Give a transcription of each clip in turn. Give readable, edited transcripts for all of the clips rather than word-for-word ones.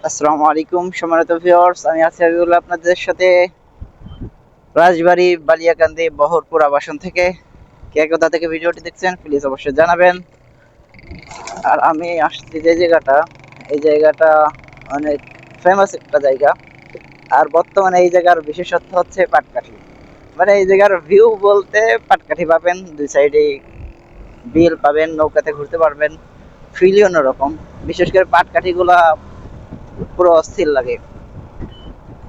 আসসালামু আলাইকুম সম্মানিত ভিউয়ার্স, আমি আছি হাবিবুল্লাহ আপনাদের সাথে রাজবাড়ী বালিয়াকান্দি বহরপুর আবাসন থেকে। কে কোথা থেকে ভিডিওটি দেখছেন প্লিজ অবশ্যই জানাবেন। আর আমি আসছি যে জায়গাটা, এই জায়গাটা অনেক ফেমাস একটা জায়গা। আর বর্তমানে এই জায়গার বিশেষত্ব হচ্ছে পাটকাঠি। মানে এই জায়গার ভিউ বলতে পাটকাঠি পাবেন, দুই সাইডে বিল পাবেন, নৌকাতে ঘুরতে পারবেন, ফিলই অন্যরকম। বিশেষ করে পাটকাঠিগুলা পুরো অস্থির লাগে।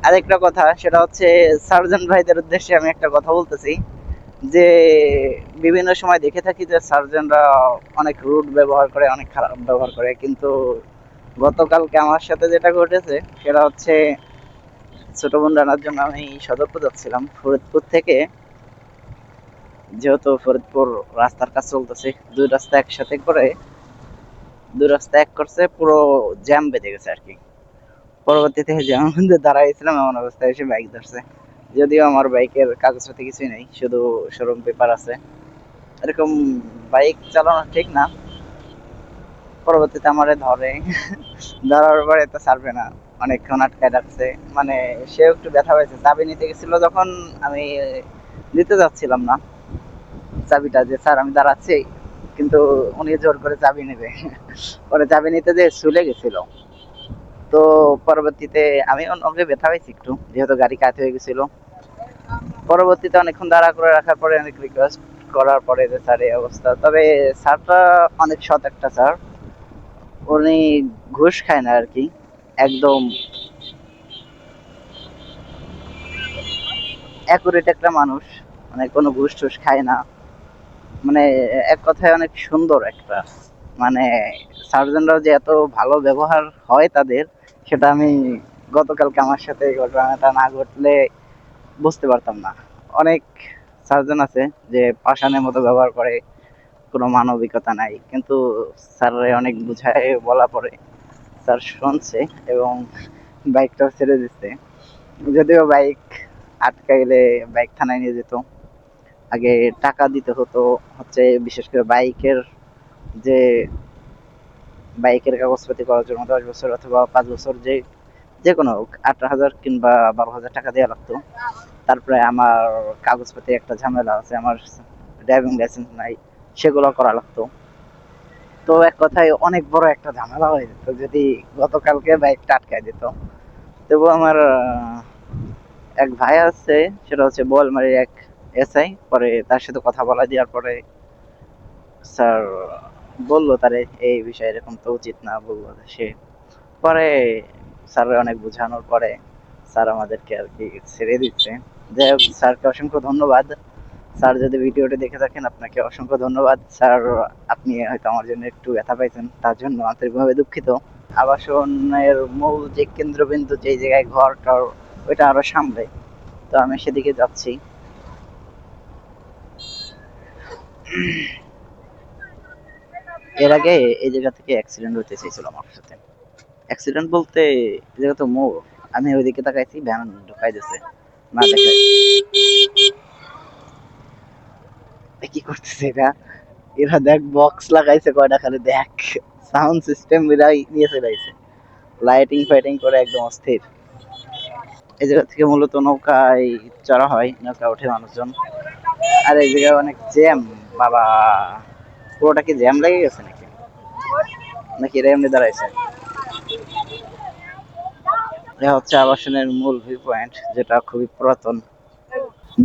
আরেকটা কথা সেটা হচ্ছে, সার্জন ভাইদের উদ্দেশ্যে আমি একটা কথা বলতেছি যে বিভিন্ন সময় দেখে থাকি যে সার্জনরা অনেক রুড ব্যবহার করে, অনেক খারাপ ব্যবহার করে, কিন্তু গতকালকে আমার সাথে যেটা ঘটেছে সেটা হচ্ছে, ছোট বোন রানার জন্য আমি সদরপুর যাচ্ছিলাম ফরিদপুর থেকে। যেহেতু ফরিদপুর রাস্তার কাজ চলতেছে, দুই রাস্তা একসাথে করে, দুই রাস্তা এক করছে, পুরো জ্যাম বেঁধে গেছে আর কি। পরবর্তীতে জ্যামের মধ্যে দাঁড়াইছিলাম, এমন অবস্থায় এসে বাইক ধরছে। যদিও আমার বাইকের কাগজপত্র কিছুই নেই, শুধু শোরুম পেপার আছে। এরকম বাইক চালানো ঠিক না। পরবর্তীতে আমারে ধরে, ধরার পরে তো ছাড়বে না, অনেকক্ষণ আটকায় রাখছে। মানে সেও একটু ব্যথা হয়েছে। চাবি নিতে গেছিল যখন, আমি দিতে যাচ্ছিলাম না চাবিটা, যে স্যার আমি দাঁড়াচ্ছি, কিন্তু উনি জোর করে চাবি নেবে। পরে চাবি নিতে যে চলে গেছিল। তো পরবর্তীতে আমি ওকে ব্যথা হয়েছি একটু, যেহেতু গাড়ি কাজ হয়ে গেছিল। পরবর্তীতে অনেকক্ষণ দাঁড়া করে রাখার পরে অনেক রিকোয়েস্ট করার পরে যে স্যার এই অবস্থা। তবে স্যারটা অনেক সৎ একটা স্যার, উনি ঘুষ খায় না আর কি, একদম অ্যাকুরেট একটা মানুষ, মানে কোনো ঘুষ টুস খায় না। মানে এক কথায় অনেক সুন্দর একটা, মানে সার্জনরাও যে এত ভালো ব্যবহার হয় তাদের, সেটা আমি গতকালকে আমার সাথে এই ঘটনাটা না ঘটলে বুঝতে পারতাম না। অনেক সার্জন আছে যে পাষাণের মতো ব্যবহার করে, কোনো মানবিকতা নাই, কিন্তু স্যার অনেক বুঝায় বলা পরে স্যার শুনছে এবং বাইকটাও ছেড়ে দিচ্ছে। যদিও বাইক আটকাইলে বাইক থানায় নিয়ে যেত, আগে টাকা দিতে হতো। হচ্ছে বিশেষ করে বাইকের, যে বাইকের কাগজপাতি করার জন্য 10 বছর অথবা 5 বছর, যে যে কোনো 18,000 কিংবা 12,000 টাকা দেওয়া লাগতো। তারপরে আমার কাগজপাতি একটা ঝামেলা আছে, আমার ড্রাইভিং লাইসেন্স নাই, সেগুলো করা লাগতো। তো এক কথায় অনেক বড় একটা ঝামেলা হয়ে যেত যদি গতকালকে বাইকটা আটকায় দিত। তবু আমার এক ভাই আছে, সেটা হচ্ছে বোয়ালমারীর এক এসআই। পরে তার সাথে কথা বলা দেওয়ার পরে স্যার বললো তারে এই বিষয়ে এরকম তো উচিত না, বললো সে। পরে স্যার অনেক বোঝানোর পরে স্যার আমাদেরকে আর কি ছেড়ে দিচ্ছে। যাই হোক, স্যারকে অসংখ্য ধন্যবাদ। স্যার যদি ভিডিওটি দেখে থাকেন, আপনাকে অসংখ্য ধন্যবাদ স্যার। আপনি হয়তো আমার জন্য একটু ব্যথা পাইছেন, তার জন্য আন্তরিকভাবে দুঃখিত। আবাসনের মূল যে কেন্দ্রবিন্দু, যে জায়গায় ঘরটার, ওইটা আরো সামনে। তো আমি সেদিকে যাচ্ছি। এর আগে এই জায়গা থেকে অ্যাক্সিডেন্ট হতে চাইছিল আমার সাথে। অ্যাক্সিডেন্ট বলতে, এই জায়গা তো মোড়, আমি ওইদিকে তাকাইছি, ভ্যান ঢুকাই দিছে না দেখে। কি করতেছে এরা? এরা দেখ বক্স লাগাইছে কয়টা, খালি দেখ সাউন্ড সিস্টেম এরাই নিয়ে চলে আইছে, লাইটিং ফাইটিং করে একদম অস্থির। এই জায়গা থেকে মূলত নৌকায় চড়া হয়, নৌকা ওঠে মানুষজন। আর এই জায়গায় অনেক জ্যাম, বাবা, পুরোটা কি জ্যাম লেগে গেছে নাকি, নাকি এরা এমনি দাঁড়াইছে? এটা হচ্ছে আবাসনের মূল ভিউ পয়েন্ট, যেটা খুবই পুরাতন,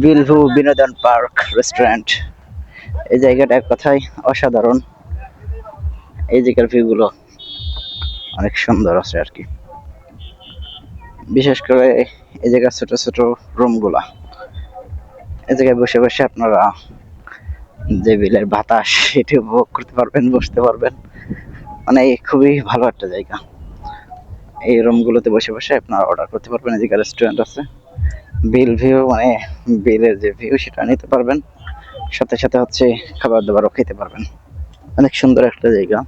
বিলভু বিনোদন পার্ক রেস্টুরেন্ট। এই জায়গাটা এক কথায় অসাধারণ। এই জায়গার ভিউ গুলো অনেক সুন্দর আছে আর কি। বিশেষ করে এই জায়গার ছোট ছোট রুম গুলা, এই জায়গায় বসে বসে আপনারা যে বিলের বাতাস সেটি উপভোগ করতে পারবেন, বসতে পারবেন। মানে খুবই ভালো একটা জায়গা। এই রুম গুলোতে বসে বসে আপনারা অর্ডার করতে পারবেন। এই জায়গায় রেস্টুরেন্ট আছে, বিল ভিউ, মানে বিলের যে ভিউ সেটা নিতে পারবেন, সাথে সাথে হচ্ছে খাবার দাবারও খেতে পারবেন। অনেক সুন্দর একটা জায়গা,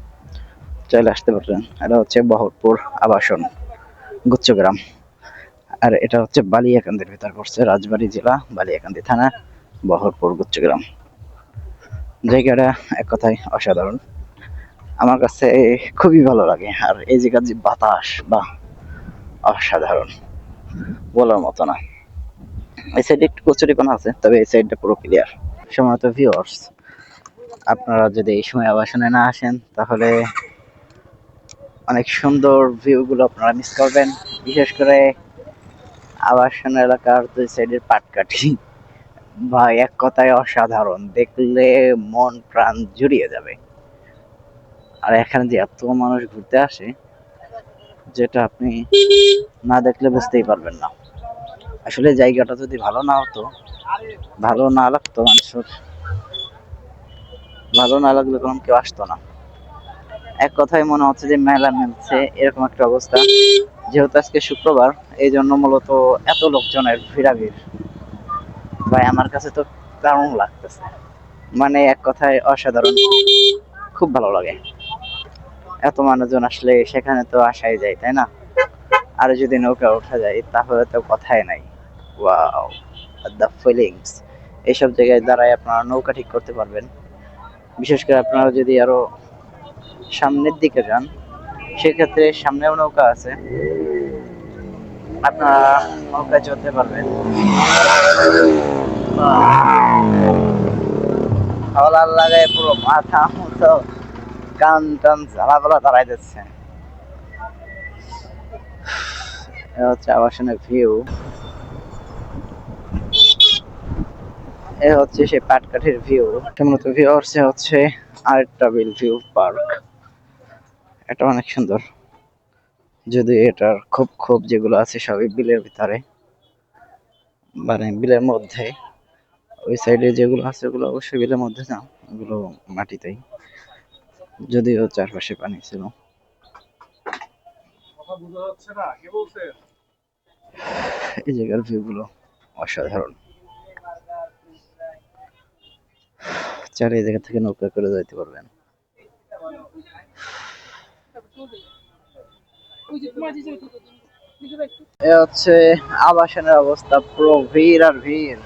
চাইলে আসতে পারবেন। এটা হচ্ছে বহরপুর আবাসন, গুচ্ছগ্রাম। আর এটা হচ্ছে বালিয়াকান্দির ভিতর পড়ছে, রাজবাড়ী জেলা, বালিয়াকান্দি থানা, বহরপুর, গুচ্ছগ্রাম। জায়গাটা এক কথায় অসাধারণ, আমার কাছে খুবই ভালো লাগে। আর এই জায়গার যে বাতাস, বা অসাধারণ, বলার মতো না। এই সাইডে একটু কচুরিপানা আছে, তবে এই সাইডটা পুরো ক্লিয়ার। সময়ত ভিউয়ার্স, আপনারা যদি এই সময় আবাসনে না আসেন তাহলে অনেক সুন্দর ভিউ গুলো আপনারা মিস করবেন। বিশেষ করে আবাসন এলাকার দুই সাইডের পাটকাঠি, ভাই এক কথায় অসাধারণ, দেখলে মন প্রাণ জুড়িয়ে যাবে। আর এখানে যে এত মানুষ ঘুরতে আসে, যেটা আপনি না দেখলে বুঝতেই পারবেন না। আসলে জায়গাটা যদি ভালো না হতো, ভালো না লাগতো মানুষের, ভালো না লাগলে তখন কেউ আসতো না। এক কথায় মনে হচ্ছে যে মেলা মিলছে, এরকম একটা অবস্থা। যেহেতু আজকে শুক্রবার, এই জন্য মূলত এত লোকজনের ভিড়াভিড়, ভাই আমার কাছে তো দারুণ লাগতেছে। মানে এক কথায় অসাধারণ, খুব ভালো লাগে। এত মানুষজন আসলে সেখানে তো আসাই যায়, তাই না? আর যদি নৌকা ওঠা যায় তাহলে তো কথাই নাই। Wow, the feelings. এইসব জায়গায় দাঁড়ায় আপনারা নৌকা ঠিক করতে পারবেন। বিশেষ করে আপনারা যদি আরো সামনের দিকে যান, সেক্ষেত্রে সামনেও নৌকা আছে, আপনারা নৌকায় চলতে পারবেন। হাওলার লাগায় পুরো মাথা মতো কান টান ঝালাপালা দাঁড়াই যাচ্ছে। হচ্ছে আবাসনের ভিউ, এ হচ্ছে সেই পাটকাঠির ভিউ। মূলত ভিউ হচ্ছে আরেকটা বিল ভিউ পার্ক। এটা অনেক সুন্দর, যদি এটার খুব খুব যেগুলো আছে সবই বিলের ভিতরে, মানে বিলের মধ্যে। ওই সাইডে যেগুলো আছে ওগুলো অবশ্যই বিলের মধ্যে না, ওগুলো মাটিতেই, যদিও চারপাশে পানি ছিল। এই জায়গার ভিউ গুলো অসাধারণ, চারি জায়গা থেকে নৌকা করে যাইতে পারবেন। এ হচ্ছে আবাসনের অবস্থা, পুরো ভিড় আর ভিড়।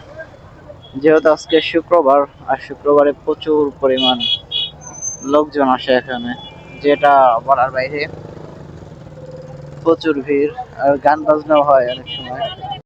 যেহেতু আজকে শুক্রবার, আর শুক্রবারে প্রচুর পরিমাণ লোকজন আসে এখানে, যেটা বলার বাইরে। প্রচুর ভিড়, আর গান বাজনাও হয় অনেক সময়।